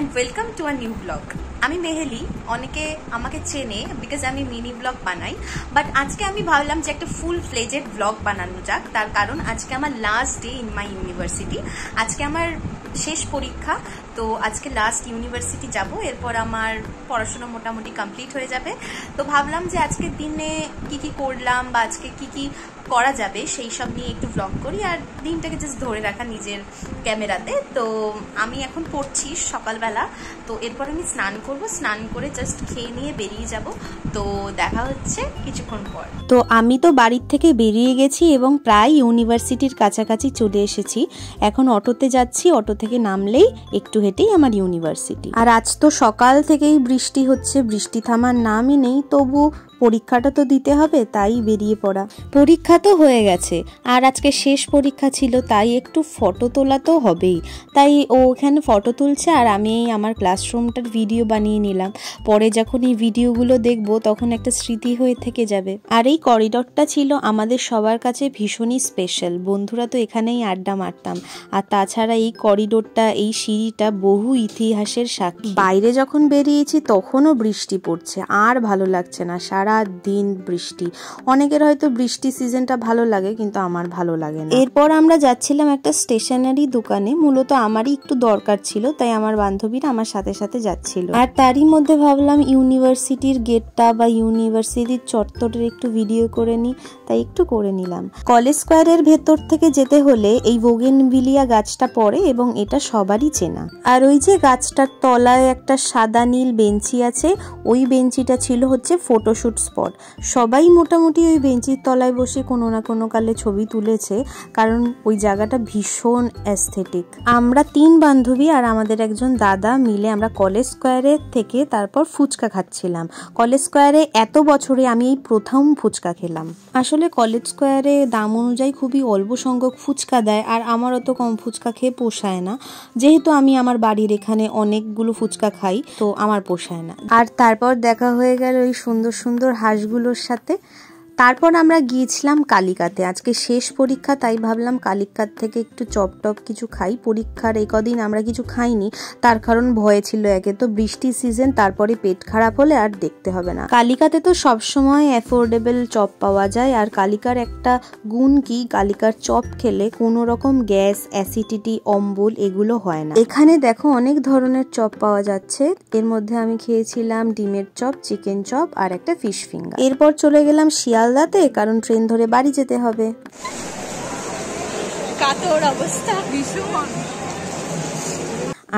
and welcome to a new vlog. আমি মেহেলি, অনেকে আমাকে চেনে বিকজ আমি মিনি ব্লগ বানাই, বাট আজকে আমি ভাবলাম যে একটা ফুল ফ্লেজেড ব্লগ বানানো যাক। তার কারণ আজকে আমার last day in my university, আজকে আমার শেষ পরীক্ষা। তো আজকে লাস্ট ইউনিভার্সিটি যাব, এরপর আমার পড়াশোনা মোটামুটি কমপ্লিট হয়ে যাবে। তো ভাবলাম যে আজকের দিনে কি কি করলাম বা আজকে কি কি করা যাবে সেই সব নিয়ে একটু ব্লগ করি আর দিনটাকে জাস্ট ধরে রাখা নিজের ক্যামেরাতে। তো আমি এখন পড়ছি সকালবেলা, তো এরপর আমি স্নান করব, স্নান করে জাস্ট খেয়ে নিয়ে বেরিয়ে যাব। তো দেখা হচ্ছে কিছুক্ষণ পর। তো আমি তো বাড়ির থেকে বেরিয়ে গেছি এবং প্রায় ইউনিভার্সিটির কাছাকাছি চলে এসেছি। এখন অটোতে যাচ্ছি, অটো থেকে নামলেই একটু হেঁটেই আমার ইউনিভার্সিটি। আর আজ তো সকাল থেকেই বৃষ্টি হচ্ছে, বৃষ্টি থামার নামই নেই, তবু পরীক্ষাটা তো দিতে হবে, তাই বেরিয়ে পড়া। পরীক্ষা তো হয়ে গেছে আর আজকে শেষ পরীক্ষা ছিল, তাই একটু ফটো তোলা তো হবেই। তাই ও ওখানে ফটো তুলছে আর আমি আমার ক্লাসরুমটার ভিডিও বানিয়ে নিলাম। পরে যখন এই ভিডিওগুলো দেখবো তখন একটা স্মৃতি হয়ে থেকে যাবে। আর এই করিডোরটা ছিল আমাদের সবার কাছে ভীষণই স্পেশাল, বন্ধুরা তো এখানেই আড্ডা মারতাম। আর তাছাড়া এই করিডোরটা, এই সিঁড়িটা বহু ইতিহাসের সাক্ষী। বাইরে যখন বেরিয়েছি তখনও বৃষ্টি পড়ছে, আর ভালো লাগছে না, সারা দিন বৃষ্টি। অনেকের হয়তো বৃষ্টি সিজনটা ভালো লাগে, কিন্তু আমার ভালো লাগে না। এরপর আমরা যাচ্ছিলাম একটা স্টেশনারি দোকানে, মূলত আমারই একটু দরকার ছিল, তাই আমার বান্ধবীরা আমার সাথে সাথে যাচ্ছিল। আর তারই মধ্যে ভাবলাম ইউনিভার্সিটির গেটটা বা ইউনিভার্সিটির চত্বরের একটু ভিডিও করে নিই, তাই একটু করে নিলাম। কলেজ স্কোয়ারের ভেতর থেকে যেতে হলে এই বোগেনভিলিয়া গাছটা পড়ে এবং এটা সবারই চেনা। আর ওই যে গাছটার তলায় একটা সাদা নীল বেঞ্চি আছে, ওই বেঞ্চিটা ছিল হচ্ছে ফটোশুট স্পট। সবাই মোটামুটি ওই বেঞ্চির তলায় বসে কোনো না কোনো কালে ছবি তুলেছে, কারণ ওই জায়গাটা ভীষণ অ্যাস্থেটিক। আমরা 3 বান্ধবী আর আমাদের একজন দাদা মিলে আমরা কলেজ স্কোয়ারে থেকে তারপর ফুচকা খাচ্ছিলাম। কলেজ স্কোয়ারে এত বছরে আমি এই প্রথম ফুচকা খেলাম। আসলে কলেজ স্কোয়ারে দাম অনুযায়ী খুবই অল্প সংখ্যক ফুচকা দেয়, আর আমার অত কম ফুচকা খেয়ে পোষায় না। যেহেতু আমি আমার বাড়ির এখানে অনেকগুলো ফুচকা খাই, তো আমার পোষায় না। আর তারপর দেখা হয়ে গেল ওই সুন্দর সুন্দর হাঁসগুলোর সাথে। তারপর আমরা গিয়েছিলাম কালিকাতে, আজকে শেষ পরীক্ষা, তাই ভাবলাম কালিকাত থেকে একটু চপ টপ কিছু খাই। পরীক্ষার এই কদিন আমরা কিছু খাইনি, তার কারণ ভয়ে ছিল, একে তো বৃষ্টির সিজন, তারপরে পেট খারাপ হলে আর দেখতে হবে না। কালিকাতে তো সবসময় অ্যাফোর্ডেবল চপ পাওয়া যায়, আর কালিকার একটা গুণ কি, কালিকার চপ খেলে কোনো রকম গ্যাস, অ্যাসিডিটি, অম্বল এগুলো হয় না। এখানে দেখো অনেক ধরনের চপ পাওয়া যাচ্ছে, এর মধ্যে আমি খেয়েছিলাম ডিমের চপ, চিকেন চপ আর একটা ফিশ ফিঙ্গার। এরপর চলে গেলাম শিয়ালদাতে, কারণ ট্রেন ধরে বাড়ি যেতে হবে। কাতর অবস্থা ভীষণ।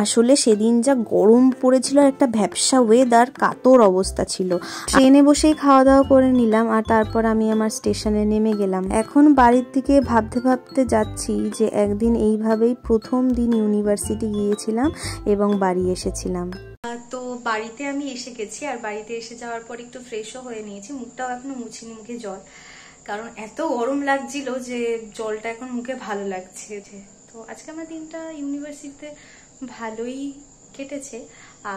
আসলে সেদিন যা গরম পড়েছিল, একটা ভ্যাপসা ওয়েদার, কাতর অবস্থা ছিল। ট্রেনে বসেই খাওয়া দাওয়া করে নিলাম আর তারপর আমি আমার স্টেশনে নেমে গেলাম। এখন বাড়ির দিকে ভাবতে ভাবতে যাচ্ছি যে একদিন এইভাবেই প্রথম দিন ইউনিভার্সিটি গিয়েছিলাম এবং বাড়ি এসেছিলাম। তো বাড়িতে আমি এসে গেছি, আর বাড়িতে এসে যাওয়ার পর একটু ফ্রেশও হয়ে নিয়েছি, মুখটাও এখনো মুছিনি, মুখে জল, কারণ এত গরম লাগছিল যে জলটা এখন মুখে ভালো লাগছে। তো আজকে আমার দিনটা ইউনিভার্সিটিতে ভালোই কেটেছে।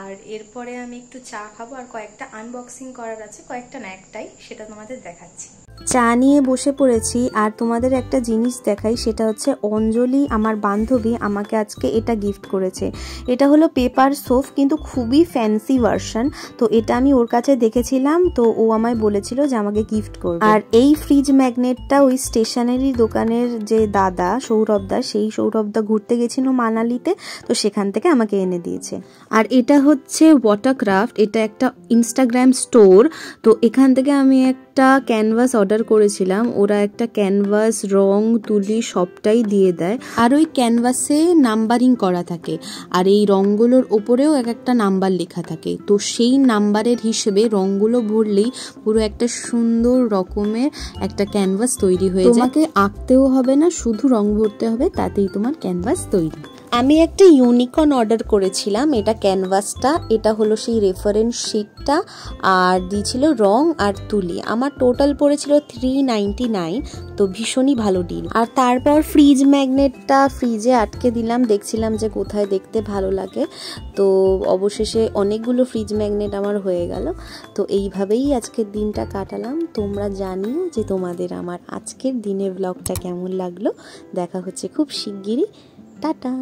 আর এরপরে আমি একটু চা খাবো আর কয়েকটা আনবক্সিং করার আছে, কয়েকটা না একটাই, সেটা তোমাদের দেখাচ্ছি। চা নিয়ে বসে পড়েছি আর তোমাদের একটা জিনিস দেখাই, সেটা হচ্ছে অঞ্জলি আমার বান্ধবী আমাকে আজকে এটা গিফট করেছে। এটা হলো পেপার সোপ, কিন্তু খুবই ফ্যান্সি ভার্সন। তো এটা আমি ওর কাছে দেখেছিলাম, তো ও আমায় বলেছিল যে আমাকে গিফট করবে। আর এই ফ্রিজ ম্যাগনেটটা ওই স্টেশনারি দোকানের যে দাদা সৌরভদা, সেই সৌরভদা ঘুরতে গেছিল মানালিতে, তো সেখান থেকে আমাকে এনে দিয়েছে। আর এটা হচ্ছে ওয়াটারক্রাফট, এটা একটা ইনস্টাগ্রাম স্টোর। তো এখান থেকে আমি একটা ক্যানভাস অর্ডার করেছিলাম, ওরা একটা ক্যানভাস, রং, তুলি সবটাই দিয়ে দেয়। আর ওই ক্যানভাসে নাম্বারিং করা থাকে, আর এই রঙগুলোর ওপরেও এক একটা নাম্বার লেখা থাকে। তো সেই নাম্বারের হিসেবে রঙগুলো ভরলেই পুরো একটা সুন্দর রকমের একটা ক্যানভাস তৈরি হয়ে যায়। তোমাকে আঁকতেও হবে না, শুধু রং ভরতে হবে, তাতেই তোমার ক্যানভাস তৈরি। আমি একটা ইউনিকর্ন অর্ডার করেছিলাম, এটা ক্যানভাসটা, এটা হলো সেই রেফারেন্স শিটটা, আর দিয়েছিল রং আর তুলি। আমার টোটাল পড়েছিল 399, তো ভীষণই ভালো ডিল। আর তারপর ফ্রিজ ম্যাগনেটটা ফ্রিজে আটকে দিলাম, দেখছিলাম যে কোথায় দেখতে ভালো লাগে। তো অবশেষে অনেকগুলো ফ্রিজ ম্যাগনেট আমার হয়ে গেল। তো এইভাবেই আজকের দিনটা কাটালাম। তোমরা জানিও যে তোমাদের আমার আজকের দিনের ব্লগটা কেমন লাগলো। দেখা হচ্ছে খুব শিগগিরই। টাটা।